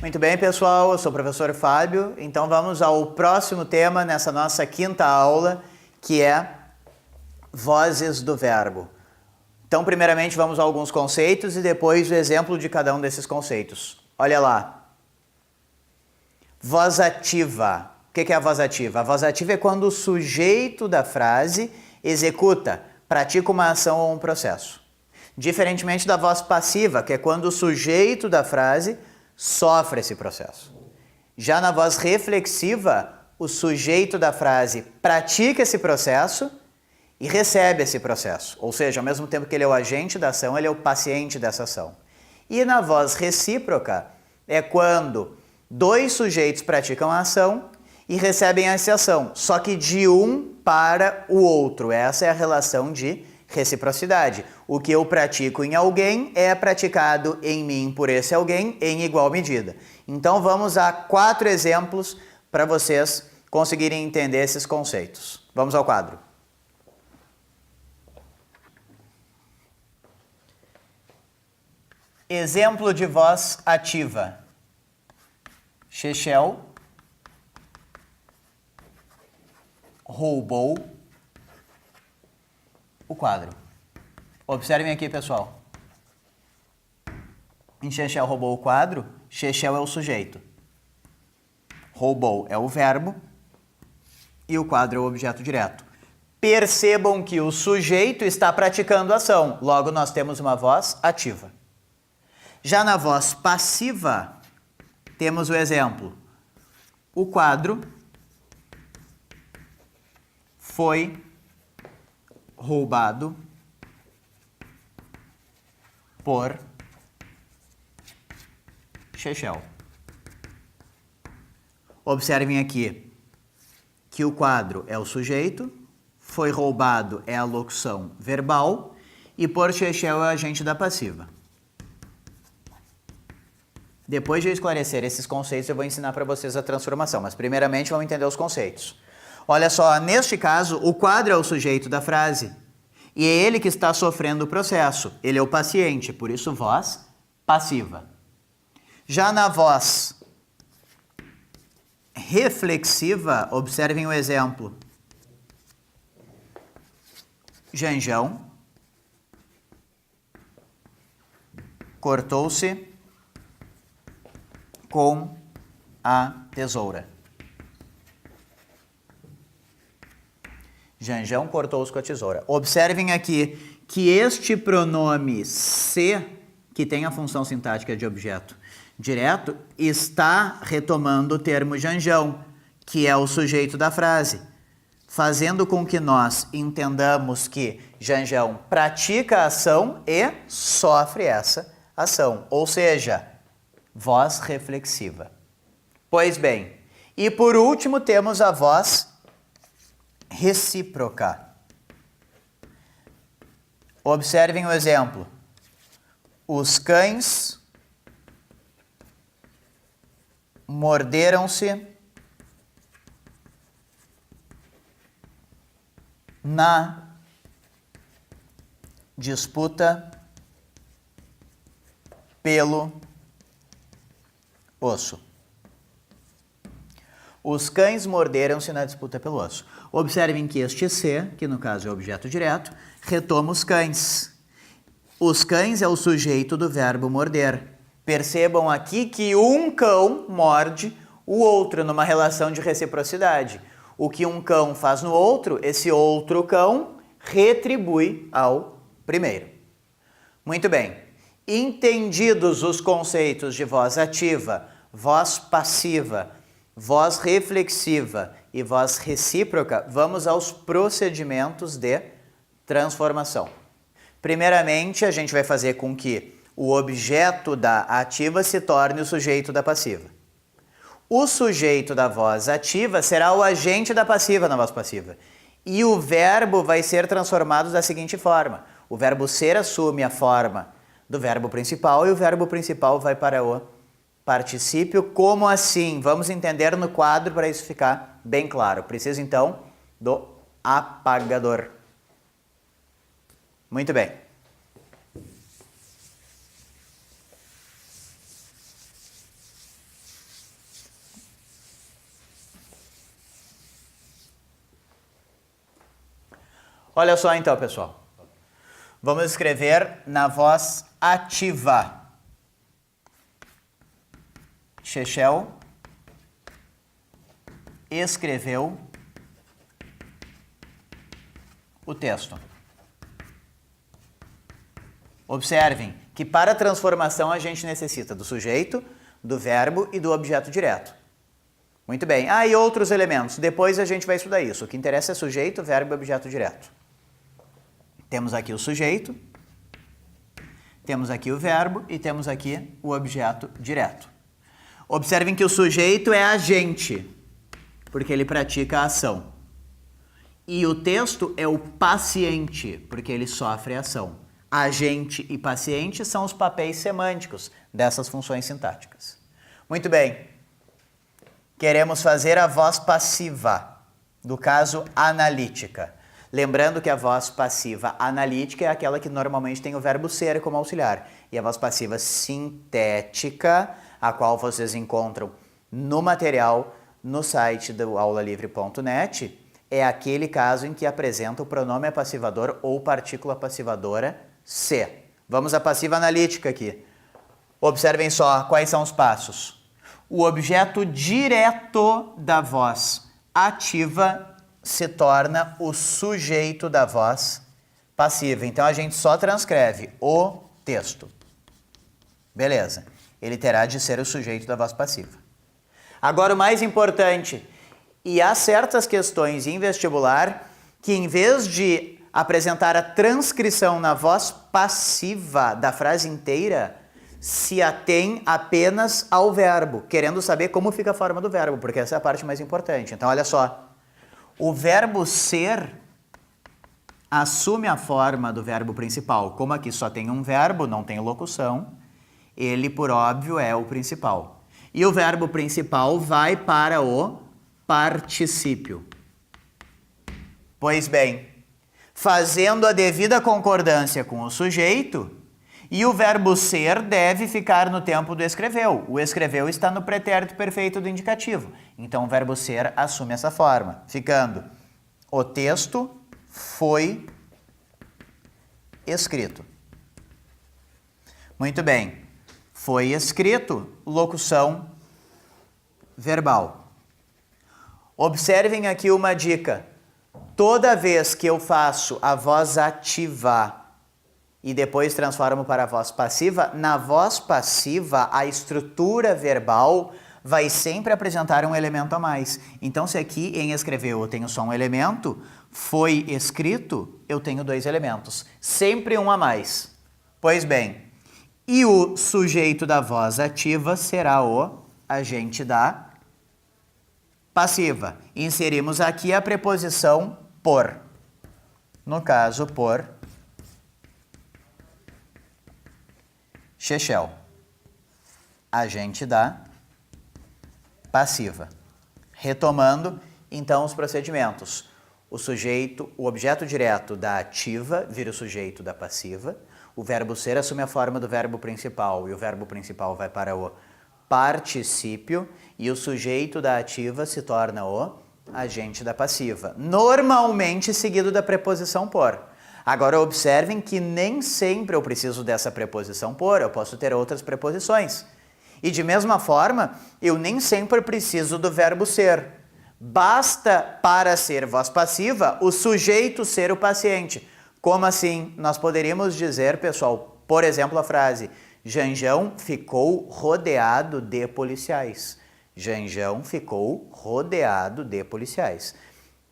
Muito bem, pessoal, eu sou o professor Fábio, então vamos ao próximo tema nessa nossa quinta aula, que é vozes do verbo. Então, primeiramente, vamos a alguns conceitos e depois o exemplo de cada um desses conceitos. Olha lá. Voz ativa. O que é a voz ativa? A voz ativa é quando o sujeito da frase executa, pratica uma ação ou um processo. Diferentemente da voz passiva, que é quando o sujeito da frase sofre esse processo. Já na voz reflexiva, o sujeito da frase pratica esse processo e recebe esse processo. Ou seja, ao mesmo tempo que ele é o agente da ação, ele é o paciente dessa ação. E na voz recíproca, é quando dois sujeitos praticam a ação e recebem essa ação, só que de um para o outro. Essa é a relação de reciprocidade. O que eu pratico em alguém é praticado em mim por esse alguém em igual medida. Então vamos a 4 exemplos para vocês conseguirem entender esses conceitos. Vamos ao quadro. Exemplo de voz ativa. Chechel roubou o quadro. Observem aqui, pessoal. Em Chechel roubou o quadro, Chechel é o sujeito. Roubou é o verbo e o quadro é o objeto direto. Percebam que o sujeito está praticando a ação, logo nós temos uma voz ativa. Já na voz passiva, temos o exemplo. O quadro foi roubado por Chechel. Observem aqui que o quadro é o sujeito, foi roubado é a locução verbal e por Chechel é o agente da passiva. Depois de eu esclarecer esses conceitos, eu vou ensinar para vocês a transformação, mas primeiramente vamos entender os conceitos. Olha só, neste caso, o quadro é o sujeito da frase e é ele que está sofrendo o processo. Ele é o paciente, por isso voz passiva. Já na voz reflexiva, observem o exemplo. Janjão cortou-se com a tesoura. Janjão cortou-se com a tesoura. Observem aqui que este pronome se, que tem a função sintática de objeto direto, está retomando o termo Janjão, que é o sujeito da frase, fazendo com que nós entendamos que Janjão pratica a ação e sofre essa ação, ou seja, voz reflexiva. Pois bem, e por último temos a voz recíproca. Observem o exemplo. Os cães morderam-se na disputa pelo osso. Os cães morderam-se na disputa pelo osso. Observem que este se, que no caso é o objeto direto, retoma os cães. Os cães é o sujeito do verbo morder. Percebam aqui que um cão morde o outro numa relação de reciprocidade. O que um cão faz no outro, esse outro cão retribui ao primeiro. Muito bem. Entendidos os conceitos de voz ativa, voz passiva, voz reflexiva e voz recíproca, vamos aos procedimentos de transformação. Primeiramente, a gente vai fazer com que o objeto da ativa se torne o sujeito da passiva. O sujeito da voz ativa será o agente da passiva na voz passiva. E o verbo vai ser transformado da seguinte forma. O verbo ser assume a forma do verbo principal e o verbo principal vai para o particípio. Como assim? Vamos entender no quadro para isso ficar bem claro. Preciso então do apagador. Muito bem. Olha só então, pessoal. Vamos escrever na voz ativa. Chechel escreveu o texto. Observem que para a transformação a gente necessita do sujeito, do verbo e do objeto direto. Muito bem. E outros elementos. Depois a gente vai estudar isso. O que interessa é sujeito, verbo e objeto direto. Temos aqui o sujeito, temos aqui o verbo e temos aqui o objeto direto. Observem que o sujeito é agente, porque ele pratica a ação. E o texto é o paciente, porque ele sofre a ação. Agente e paciente são os papéis semânticos dessas funções sintáticas. Muito bem. Queremos fazer a voz passiva, do caso analítica. Lembrando que a voz passiva analítica é aquela que normalmente tem o verbo ser como auxiliar. E a voz passiva sintética, a qual vocês encontram no material no site do aulalivre.net, é aquele caso em que apresenta o pronome passivador ou partícula passivadora se. Vamos à passiva analítica aqui. Observem só quais são os passos. O objeto direto da voz ativa se torna o sujeito da voz passiva. Então a gente só transcreve o texto. Beleza. Ele terá de ser o sujeito da voz passiva. Agora o mais importante, e há certas questões em vestibular que em vez de apresentar a transcrição na voz passiva da frase inteira, se atém apenas ao verbo, querendo saber como fica a forma do verbo, porque essa é a parte mais importante. Então olha só. O verbo ser assume a forma do verbo principal. Como aqui só tem um verbo, não tem locução, ele, por óbvio, é o principal. E o verbo principal vai para o particípio. Pois bem, fazendo a devida concordância com o sujeito, e o verbo ser deve ficar no tempo do escreveu. O escreveu está no pretérito perfeito do indicativo. Então o verbo ser assume essa forma, ficando o texto foi escrito. Muito bem. Foi escrito, locução verbal. Observem aqui uma dica. Toda vez que eu faço a voz ativa e depois transformo para a voz passiva, na voz passiva a estrutura verbal vai sempre apresentar um elemento a mais. Então, se aqui em escreveu eu tenho só um elemento, foi escrito, eu tenho dois elementos. Sempre um a mais. Pois bem, e o sujeito da voz ativa será o agente da passiva. Inserimos aqui a preposição por. No caso, por Chechel, agente da passiva. Retomando, então, os procedimentos. O sujeito, o objeto direto da ativa vira o sujeito da passiva. O verbo ser assume a forma do verbo principal e o verbo principal vai para o particípio e o sujeito da ativa se torna o agente da passiva. Normalmente seguido da preposição por. Agora observem que nem sempre eu preciso dessa preposição por, eu posso ter outras preposições. E de mesma forma, eu nem sempre preciso do verbo ser. Basta para ser voz passiva o sujeito ser o paciente. Como assim? Nós poderíamos dizer, pessoal, por exemplo, a frase Janjão ficou rodeado de policiais. Janjão ficou rodeado de policiais.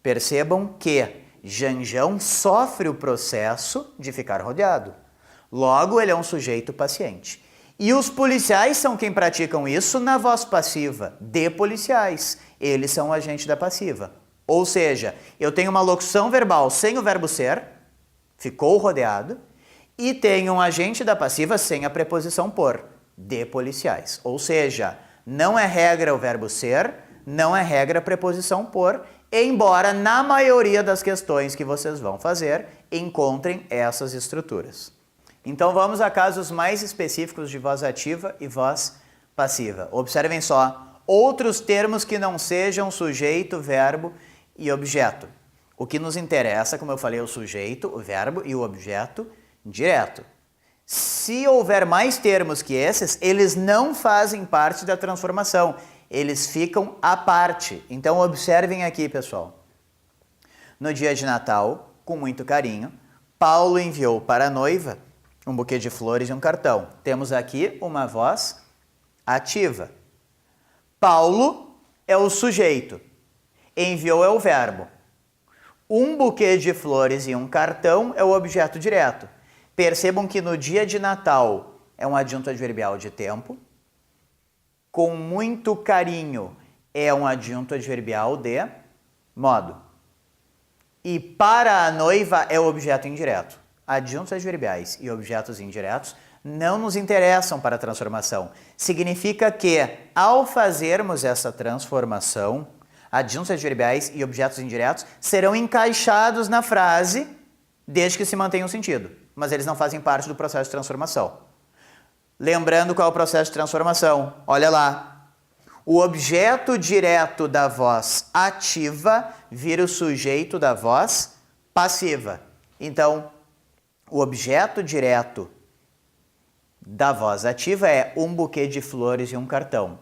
Percebam que Janjão sofre o processo de ficar rodeado. Logo, ele é um sujeito paciente. E os policiais são quem praticam isso na voz passiva, de policiais. Eles são o agente da passiva. Ou seja, eu tenho uma locução verbal sem o verbo ser, ficou rodeado, e tenho um agente da passiva sem a preposição por, de policiais. Ou seja, não é regra o verbo ser, não é regra a preposição por, embora na maioria das questões que vocês vão fazer encontrem essas estruturas. Então vamos a casos mais específicos de voz ativa e voz passiva. Observem só, outros termos que não sejam sujeito, verbo e objeto. O que nos interessa, como eu falei, é o sujeito, o verbo e o objeto direto. Se houver mais termos que esses, eles não fazem parte da transformação, eles ficam à parte. Então observem aqui, pessoal. No dia de Natal, com muito carinho, Paulo enviou para a noiva um buquê de flores e um cartão. Temos aqui uma voz ativa. Paulo é o sujeito, enviou é o verbo. Um buquê de flores e um cartão é o objeto direto. Percebam que no dia de Natal é um adjunto adverbial de tempo. Com muito carinho é um adjunto adverbial de modo. E para a noiva é o objeto indireto. Adjuntos adverbiais e objetos indiretos não nos interessam para a transformação. Significa que, ao fazermos essa transformação, adjuntos adverbiais e objetos indiretos serão encaixados na frase desde que se mantenha o sentido. Mas eles não fazem parte do processo de transformação. Lembrando qual é o processo de transformação? Olha lá. O objeto direto da voz ativa vira o sujeito da voz passiva. Então, o objeto direto da voz ativa é um buquê de flores e um cartão.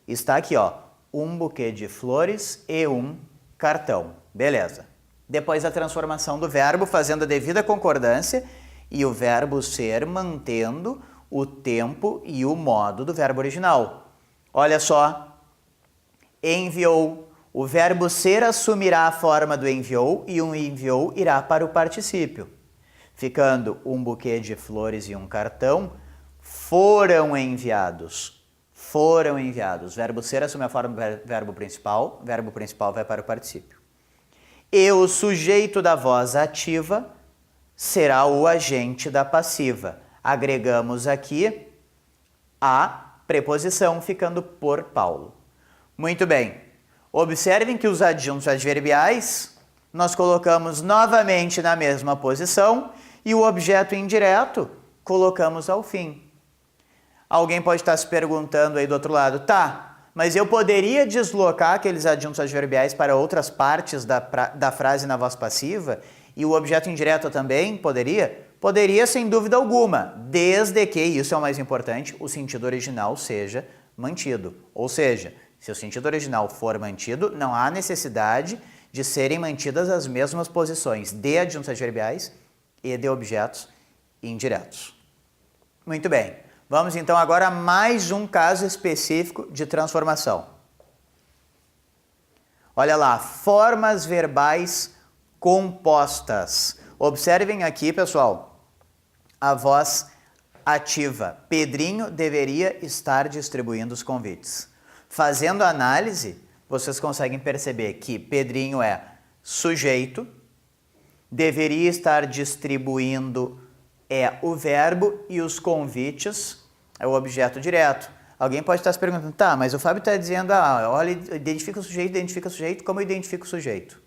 Está aqui, ó, um buquê de flores e um cartão. Beleza. Depois a transformação do verbo fazendo a devida concordância e o verbo ser mantendo o tempo e o modo do verbo original. Olha só, enviou. O verbo ser assumirá a forma do enviou e o enviou irá para o particípio. Ficando um buquê de flores e um cartão foram enviados. Foram enviados. Verbo ser assume a forma do verbo principal vai para o particípio. E o sujeito da voz ativa será o agente da passiva. Agregamos aqui a preposição, ficando por Paulo. Muito bem. Observem que os adjuntos adverbiais nós colocamos novamente na mesma posição e o objeto indireto colocamos ao fim. Alguém pode estar se perguntando aí do outro lado, tá, mas eu poderia deslocar aqueles adjuntos adverbiais para outras partes da frase na voz passiva e o objeto indireto também poderia? Poderia, sem dúvida alguma, desde que, isso é o mais importante, o sentido original seja mantido. Ou seja, se o sentido original for mantido, não há necessidade de serem mantidas as mesmas posições de adjuntos adverbiais e de objetos indiretos. Muito bem. Vamos então agora a mais um caso específico de transformação. Olha lá, formas verbais compostas. Observem aqui, pessoal, a voz ativa. Pedrinho deveria estar distribuindo os convites. Fazendo a análise, vocês conseguem perceber que Pedrinho é sujeito, deveria estar distribuindo é o verbo e os convites é o objeto direto. Alguém pode estar se perguntando, tá, mas o Fábio está dizendo, olha, identifica o sujeito, como eu identifico o sujeito?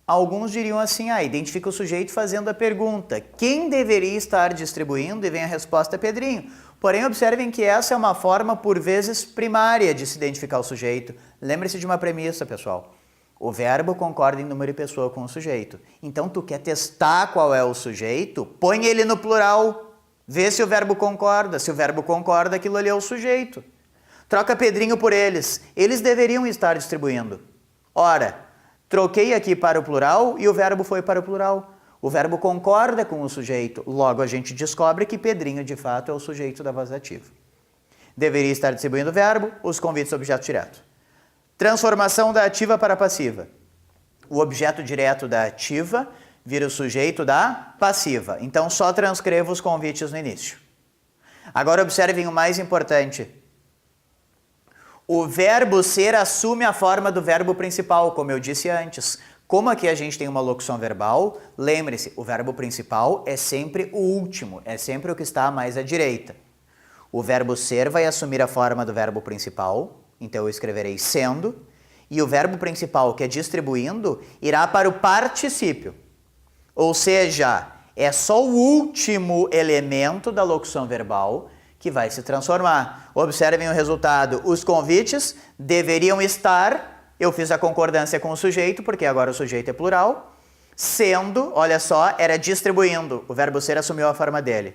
Alguns diriam assim, identifica o sujeito fazendo a pergunta, quem deveria estar distribuindo? E vem a resposta, Pedrinho. Porém, observem que essa é uma forma, por vezes, primária de se identificar o sujeito. Lembre-se de uma premissa, pessoal. O verbo concorda em número e pessoa com o sujeito. Então, tu quer testar qual é o sujeito? Põe ele no plural. Vê se o verbo concorda. Se o verbo concorda, aquilo ali é o sujeito. Troca Pedrinho por eles. Eles deveriam estar distribuindo. Ora, troquei aqui para o plural e o verbo foi para o plural. O verbo concorda com o sujeito. Logo, a gente descobre que Pedrinho, de fato, é o sujeito da voz ativa. Deveria estar distribuindo o verbo, os convites objeto direto. Transformação da ativa para a passiva. O objeto direto da ativa vira o sujeito da passiva. Então, só transcrevo os convites no início. Agora, observem o mais importante. O verbo ser assume a forma do verbo principal, como eu disse antes. Como aqui a gente tem uma locução verbal, lembre-se, o verbo principal é sempre o último, é sempre o que está mais à direita. O verbo ser vai assumir a forma do verbo principal, então eu escreverei sendo, e o verbo principal, que é distribuindo, irá para o particípio. Ou seja, é só o último elemento da locução verbal que vai se transformar. Observem o resultado. Os convites deveriam estar, eu fiz a concordância com o sujeito, porque agora o sujeito é plural, sendo, olha só, era distribuindo. O verbo ser assumiu a forma dele.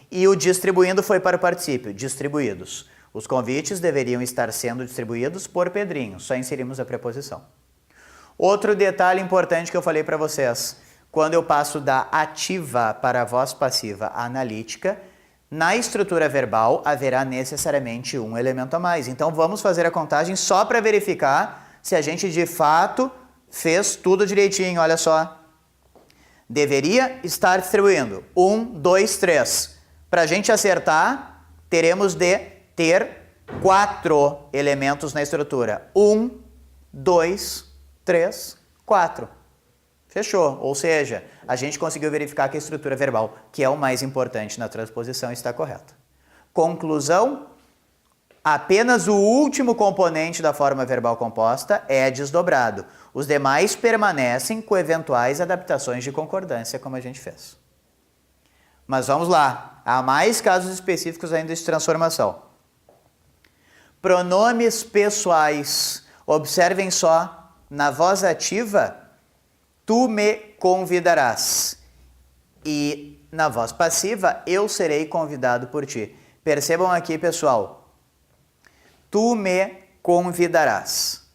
E o distribuindo foi para o particípio, distribuídos. Os convites deveriam estar sendo distribuídos por Pedrinho. Só inserimos a preposição. Outro detalhe importante que eu falei para vocês. Quando eu passo da ativa para a voz passiva analítica, na estrutura verbal haverá necessariamente um elemento a mais. Então vamos fazer a contagem só para verificar se a gente de fato fez tudo direitinho. Olha só. Deveria estar distribuindo. 1, 2, 3. Para a gente acertar, teremos de ter 4 elementos na estrutura. 1, 2, 3, 4. Fechou. Ou seja, a gente conseguiu verificar que a estrutura verbal, que é o mais importante na transposição, está correta. Conclusão, apenas o último componente da forma verbal composta é desdobrado. Os demais permanecem com eventuais adaptações de concordância, como a gente fez. Mas vamos lá. Há mais casos específicos ainda de transformação. Pronomes pessoais. Observem só, na voz ativa, tu me convidarás. E na voz passiva, eu serei convidado por ti. Percebam aqui, pessoal. Tu me convidarás.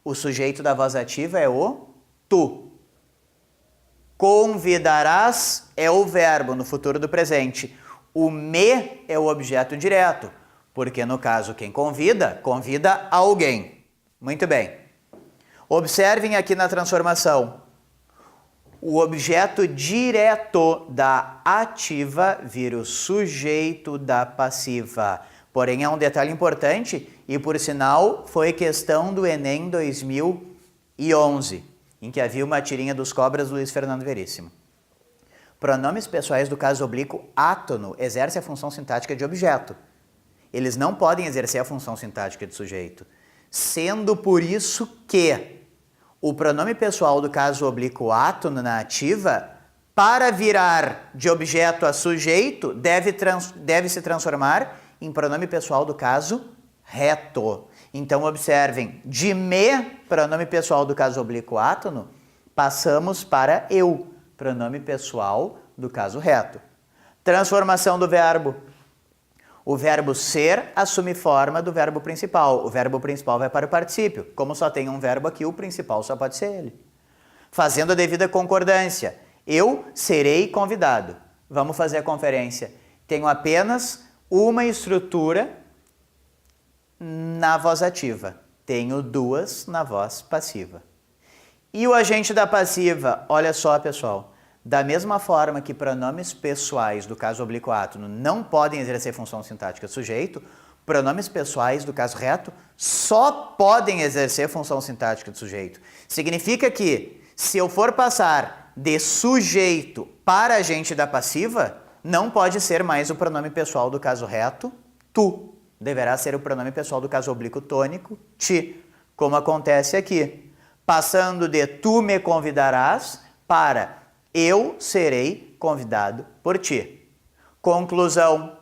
O sujeito da voz ativa é o tu. Convidarás é o verbo no futuro do presente. O me é o objeto direto, porque no caso quem convida, convida alguém. Muito bem. Observem aqui na transformação. O objeto direto da ativa vira o sujeito da passiva. Porém, é um detalhe importante e, por sinal, foi questão do Enem 2011, em que havia uma tirinha dos cobras do Luiz Fernando Veríssimo. Pronomes pessoais do caso oblíquo átono exercem a função sintática de objeto. Eles não podem exercer a função sintática de sujeito, sendo por isso que o pronome pessoal do caso oblíquo átono na ativa, para virar de objeto a sujeito, deve se transformar em pronome pessoal do caso reto. Então, observem, de me, pronome pessoal do caso oblíquo átono, passamos para eu, pronome pessoal do caso reto. Transformação do verbo. O verbo ser assume forma do verbo principal. O verbo principal vai para o particípio. Como só tem um verbo aqui, o principal só pode ser ele. Fazendo a devida concordância. Eu serei convidado. Vamos fazer a conferência. Tenho apenas uma estrutura na voz ativa. Tenho 2 na voz passiva. E o agente da passiva? Olha só, pessoal. Da mesma forma que pronomes pessoais do caso oblíquo átono não podem exercer função sintática sujeito, pronomes pessoais do caso reto só podem exercer função sintática do sujeito. Significa que, se eu for passar de sujeito para agente da passiva, não pode ser mais o pronome pessoal do caso reto, tu. Deverá ser o pronome pessoal do caso oblíquo tônico, ti, como acontece aqui. Passando de tu me convidarás para eu serei convidado por ti. Conclusão.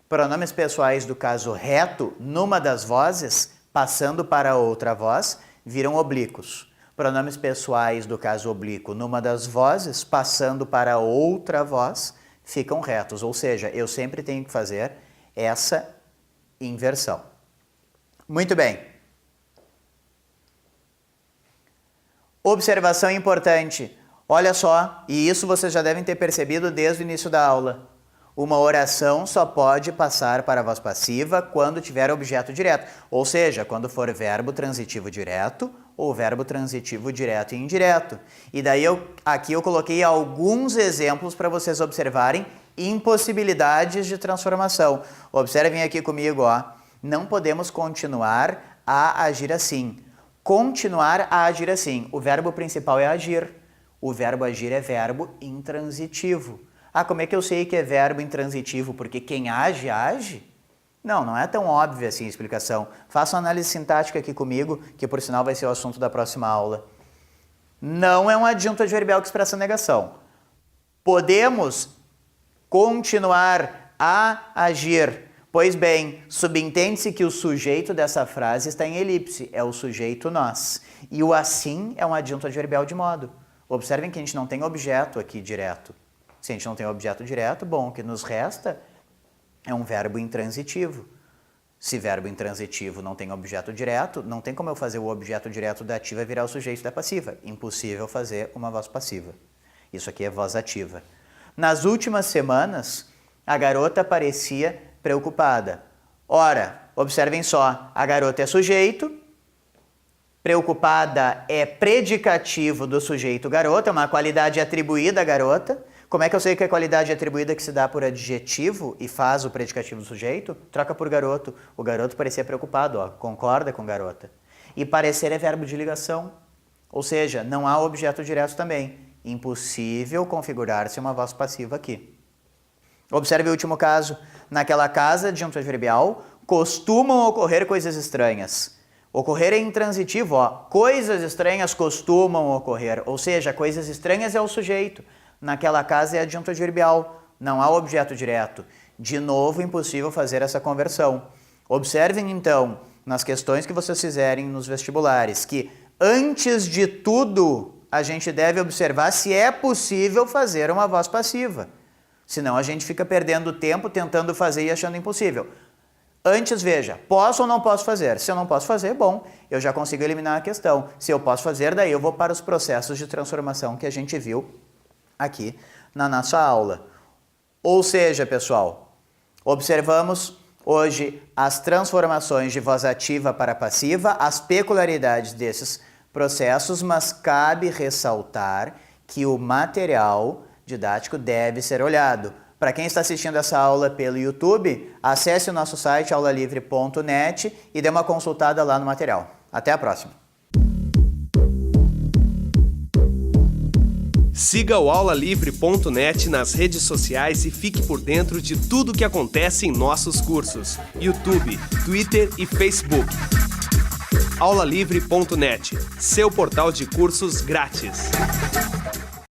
Pronomes pessoais do caso reto, numa das vozes, passando para outra voz, viram oblíquos. Pronomes pessoais do caso oblíquo, numa das vozes, passando para outra voz, ficam retos. Ou seja, eu sempre tenho que fazer essa inversão. Muito bem. Observação importante. Olha só, e isso vocês já devem ter percebido desde o início da aula. Uma oração só pode passar para a voz passiva quando tiver objeto direto, ou seja, quando for verbo transitivo direto ou verbo transitivo direto e indireto. E daí aqui eu coloquei alguns exemplos para vocês observarem impossibilidades de transformação. Observem aqui comigo, ó. Não podemos continuar a agir assim. Continuar a agir assim. O verbo principal é agir. O verbo agir é verbo intransitivo. Ah, como é que eu sei que é verbo intransitivo? Porque quem age, age? Não, não é tão óbvia assim a explicação. Faça uma análise sintática aqui comigo, que por sinal vai ser o assunto da próxima aula. Não é um adjunto adverbial que expressa negação. Podemos continuar a agir. Pois bem, subentende-se que o sujeito dessa frase está em elipse, é o sujeito nós. E o assim é um adjunto adverbial de modo. Observem que a gente não tem objeto aqui direto. Se a gente não tem objeto direto, bom, o que nos resta é um verbo intransitivo. Se verbo intransitivo não tem objeto direto, não tem como eu fazer o objeto direto da ativa virar o sujeito da passiva. Impossível fazer uma voz passiva. Isso aqui é voz ativa. Nas últimas semanas, a garota parecia preocupada. Ora, observem só, a garota é sujeito, preocupada é predicativo do sujeito garota, é uma qualidade atribuída à garota. Como é que eu sei que é qualidade atribuída que se dá por adjetivo e faz o predicativo do sujeito? Troca por garoto. O garoto parecia preocupado, ó, concorda com garota. E parecer é verbo de ligação, ou seja, não há objeto direto também. Impossível configurar-se uma voz passiva aqui. Observe o último caso. Naquela casa, adjunto adverbial, costumam ocorrer coisas estranhas. Ocorrer é intransitivo, ó. Coisas estranhas costumam ocorrer, ou seja, coisas estranhas é o sujeito. Naquela casa é adjunto adverbial, não há objeto direto. De novo, impossível fazer essa conversão. Observem, então, nas questões que vocês fizerem nos vestibulares, que antes de tudo, a gente deve observar se é possível fazer uma voz passiva. Senão a gente fica perdendo tempo tentando fazer e achando impossível. Antes, veja, posso ou não posso fazer? Se eu não posso fazer, bom, eu já consigo eliminar a questão. Se eu posso fazer, daí eu vou para os processos de transformação que a gente viu aqui na nossa aula. Ou seja, pessoal, observamos hoje as transformações de voz ativa para passiva, as peculiaridades desses processos, mas cabe ressaltar que o material didático deve ser olhado. Para quem está assistindo essa aula pelo YouTube, acesse o nosso site aulalivre.net e dê uma consultada lá no material. Até a próxima! Siga o aulalivre.net nas redes sociais e fique por dentro de tudo que acontece em nossos cursos: YouTube, Twitter e Facebook. aulalivre.net, seu portal de cursos grátis.